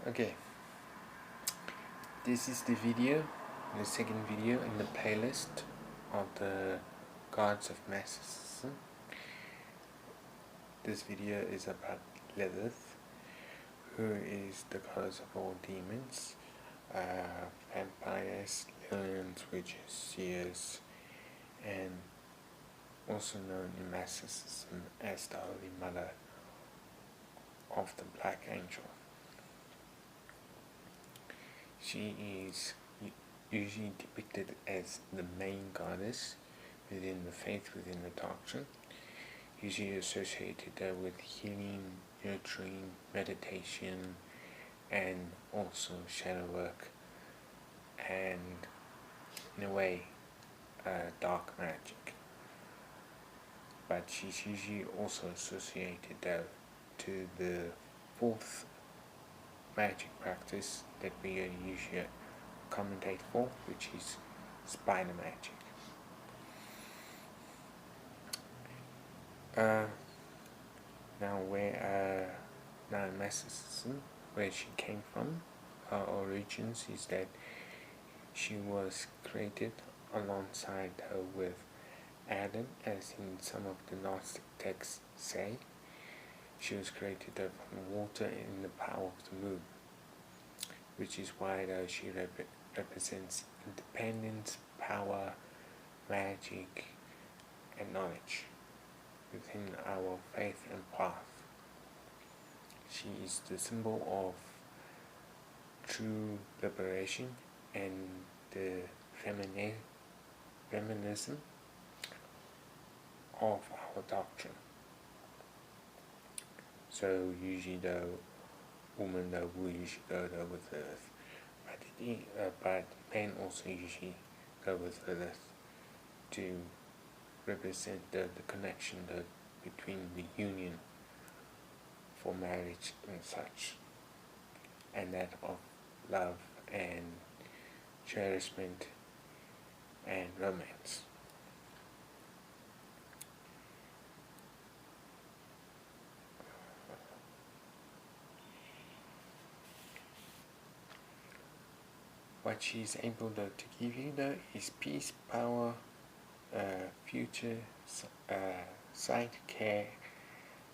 Okay, this is the second video in the playlist of the Gods of Massicism. This video is about Lilith, who is the goddess of all demons, vampires, aliens, witches, seers, and also known in Massicism as the Holy Mother of the Black Angel. She is usually depicted as the main goddess within the faith, within the doctrine, usually associated with healing, nurturing, meditation, and also shadow work, and in a way dark magic. But she's usually also associated to the fourth magic practice that we usually commentate for, which is spider magic. Now in Massicism, where she came from, her origins is that she was created alongside her with Adam, as in some of the Gnostic texts say. She was created from water in the power of the moon, which is why she represents independence, power, magic, and knowledge within our faith and path. She is the symbol of true liberation and the feminism of our doctrine. So usually the woman will usually go with Earth, but men also usually go with Earth to represent the connection between the union for marriage and such, and that of love and cherishment and romance. What she's able to give you is peace, power, future, sight, care,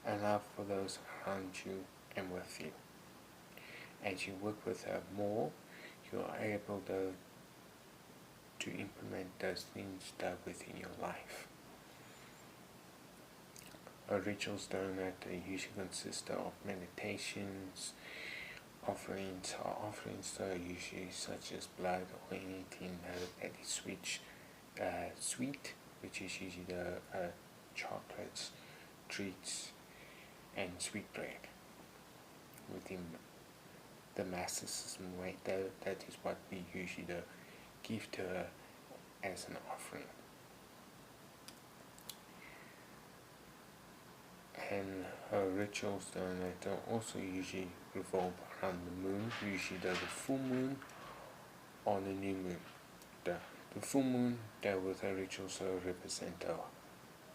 and love for those around you and with you. As you work with her more, you are able to implement those things within your life. Her rituals usually consist of meditations, offerings are usually such as blood or anything that is sweet, which is usually the chocolates, treats, and sweet bread. Within the Massicism way, that is what we usually give to her as an offering. And her rituals also usually revolve around the moon, usually the full moon or the new moon. The full moon, with her rituals represent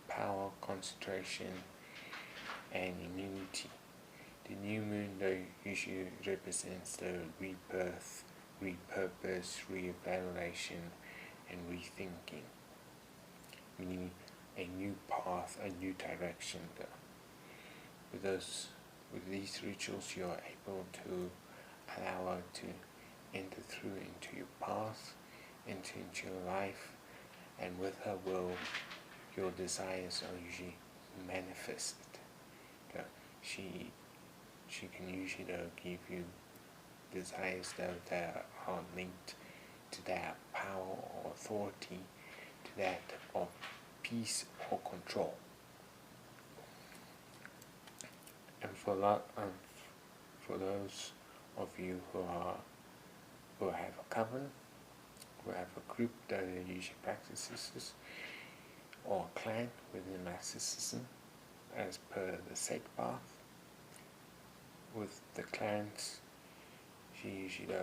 power, concentration, and immunity. The new moon usually represents the rebirth, repurpose, reevaluation, and rethinking, meaning a new path, a new direction. With these rituals, you are able to allow her to enter through into your path, into your life, and with her will, your desires are usually manifested. She can usually give you desires that are linked to that power or authority, to that of peace or control. And for those of you who have a coven, who have a group that usually practices this, or a clan within Massicism, as per the sect path, with the clans, she usually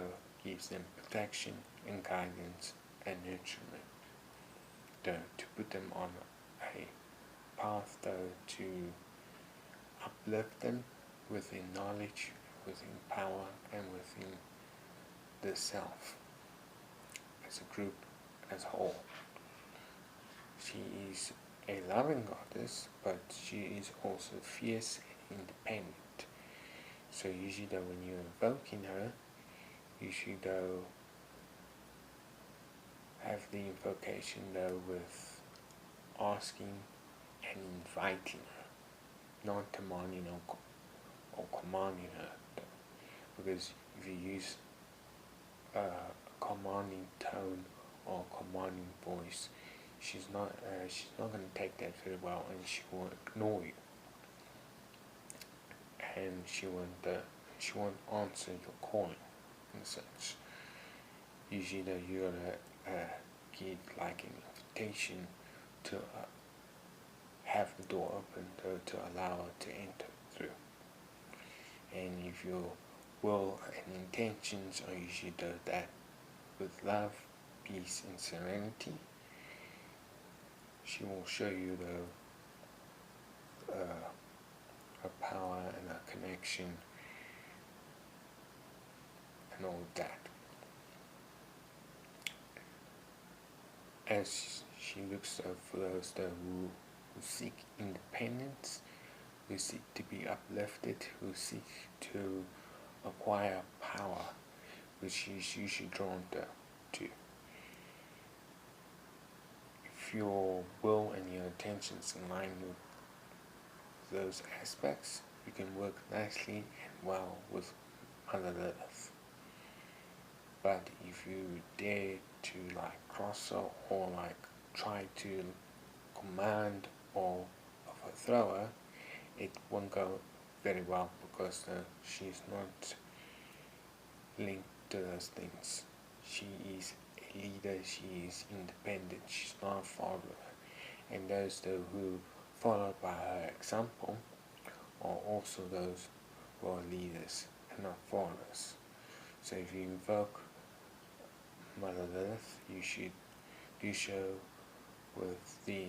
gives them protection and guidance and nurturement, to put them on a path to uplift them within knowledge, within power and within the self as a group, as a whole. She is a loving goddess, but she is also fierce and independent. So usually though when you're invoking her, you should though have the invocation though with asking and inviting her, not demanding or commanding her. Because if you use a commanding tone or commanding voice, she's not going to take that very well, and she will ignore you, and she won't answer your calling and such. Usually though you're gonna give like an invitation to have the door open to allow her to enter through. And if your will and intentions are usually that with love, peace and serenity, she will show you her power and her connection and all of that. As she looks for those who seek independence, who seek to be uplifted, who seek to acquire power, which she's usually drawn to. If your will and your intentions align with those aspects, you can work nicely and well with Mother Lilith. But if you dare to like cross her or like try to command or overthrow her, it won't go very well, because she's not linked to those things. She is a leader, she is independent, she's not a follower. And those who follow by her example are also those who are leaders and not followers. So if you invoke Mother Lilith, you should do so with the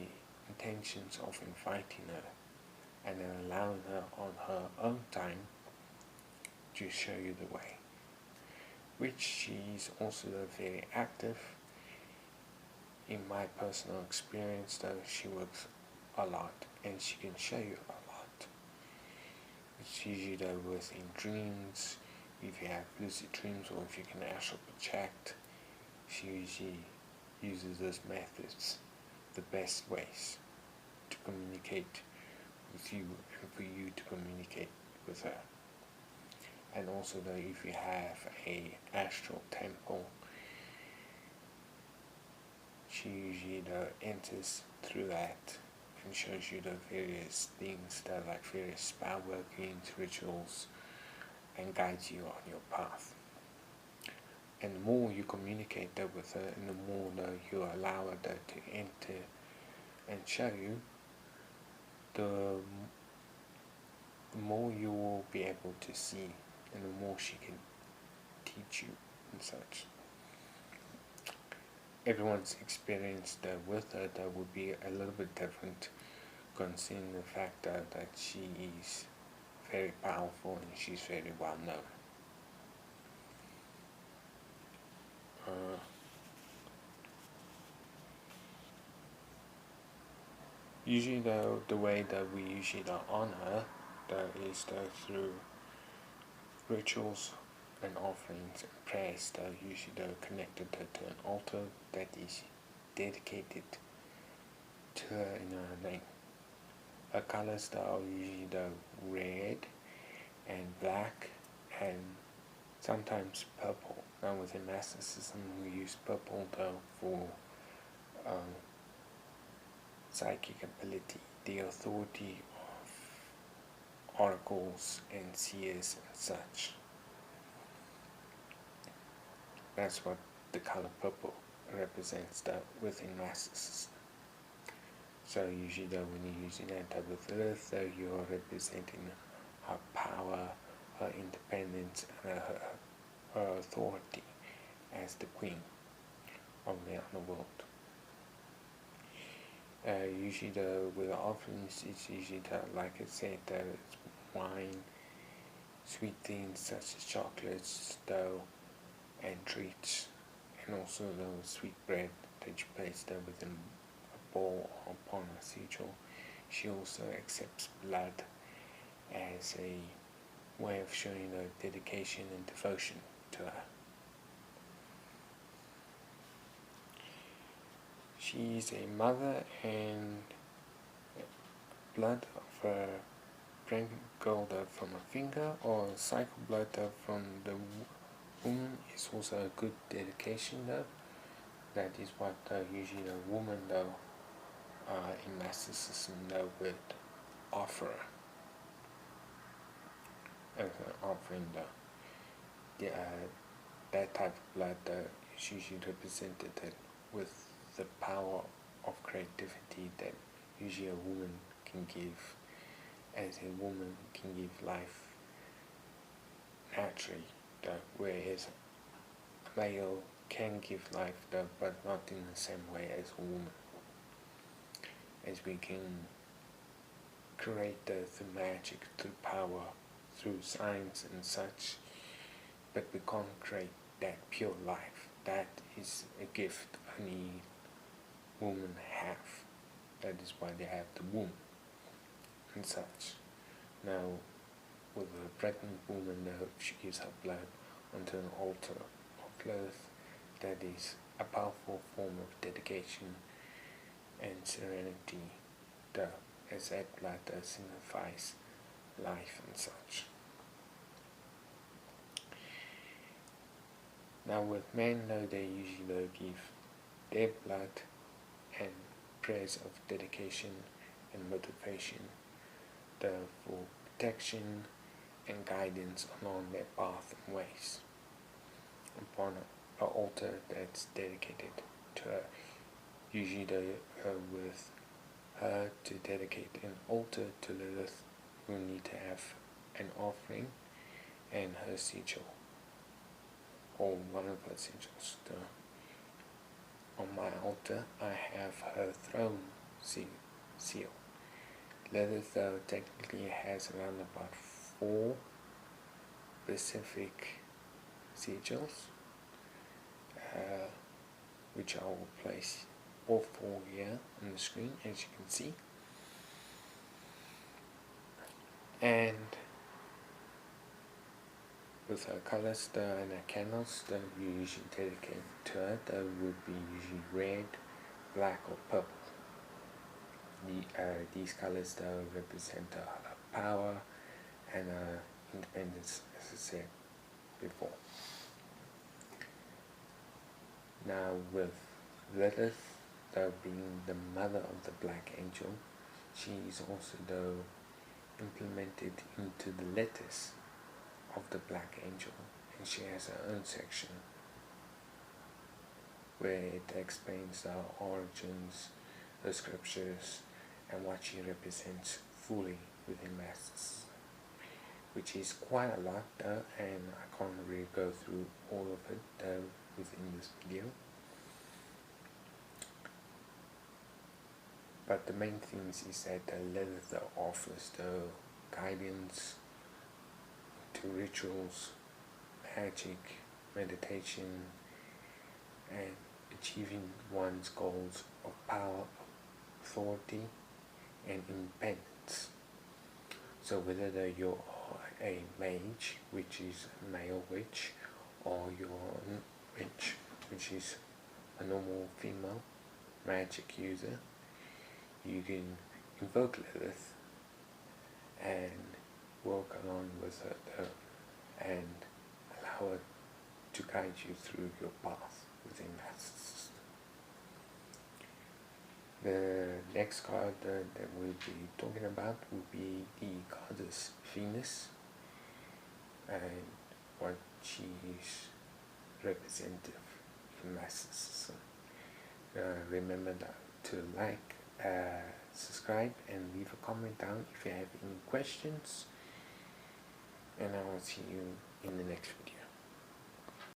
intentions of inviting her and then allowing her on her own time to show you the way, which she is also very active. In my personal experience though, she works a lot and she can show you a lot. It's usually though within dreams, if you have lucid dreams or if you can astral project, she usually uses those methods the best ways to communicate with you and for you to communicate with her. And also though, if you have a astral temple, she usually though enters through that and shows you the various things that are like various spell workings, rituals, and guides you on your path. And the more you communicate that with her, and the more that you allow her to enter and show you, the more you will be able to see, and the more she can teach you and such. Everyone's experience with her that would be a little bit different, considering the fact that she is very powerful and she's very well known. Usually though, the way that we usually honor is through rituals and offerings and prayers that are usually connected to an altar that is dedicated to her in her name. Her colors that are usually red and black and sometimes purple. Now within Massicism we use purple though for psychic ability, the authority of oracles and seers and such. That's what the color purple represents within Massicism. So usually though, when you're using that type of Lilith, though, you're representing her power, her independence, and her authority as the queen of the underworld. Usually with the offerings, it's usually like I said, it's wine, sweet things such as chocolates, dough, and treats, and also the sweet bread that you place there within a bowl or upon a sigil. She also accepts blood as a way of showing her dedication and devotion to her. She is a mother, and blood of her sprinkled from a finger or cycle blood from the woman is also a good dedication though. That is what usually a woman though in Massicism though would offer as an offering though. That type of blood is usually represented with the power of creativity that usually a woman can give, as a woman can give life naturally, whereas a male can give life, but not in the same way as a woman. As we can create the magic through power, through science and such, but we can't create that pure life. That is a gift only women have. That is why they have the womb and such. Now, with a pregnant woman, she gives her blood onto an altar of Lilith. That is a powerful form of dedication and serenity, as that blood signifies life and such. Now with men, they usually give their blood and prayers of dedication and motivation for protection and guidance along their path and ways upon an altar that's dedicated to her. Usually with her to dedicate an altar to Lilith, we need to have an offering and her sigil, or one of her sigils. On my altar I have her throne seal. Lilith technically has around about 4 specific sigils, which I will place all 4 here on the screen, as you can see. And with her colors and her candles that we usually dedicate to her, that would be usually red, black or purple. These colors represent her power and her independence, as I said before. Now with Lilith being the mother of the black angel, she is also implemented into the letters of the black angel, and she has her own section where it explains her origins, her scriptures, and what she represents fully within Massicism, which is quite a lot and I can't really go through all of it within this video. But the main things is that Lilith offers the guidance to rituals, magic, meditation, and achieving one's goals of power, authority, and independence. So whether you are a mage, which is a male witch, or you're a witch, which is a normal female magic user, you can invoke Lilith and work along with her and allow her to guide you through your path within Massicism. The next card that we'll be talking about will be the Goddess Venus and what she is representative in Massicism. Remember to like, subscribe, and leave a comment down if you have any questions, and I will see you in the next video.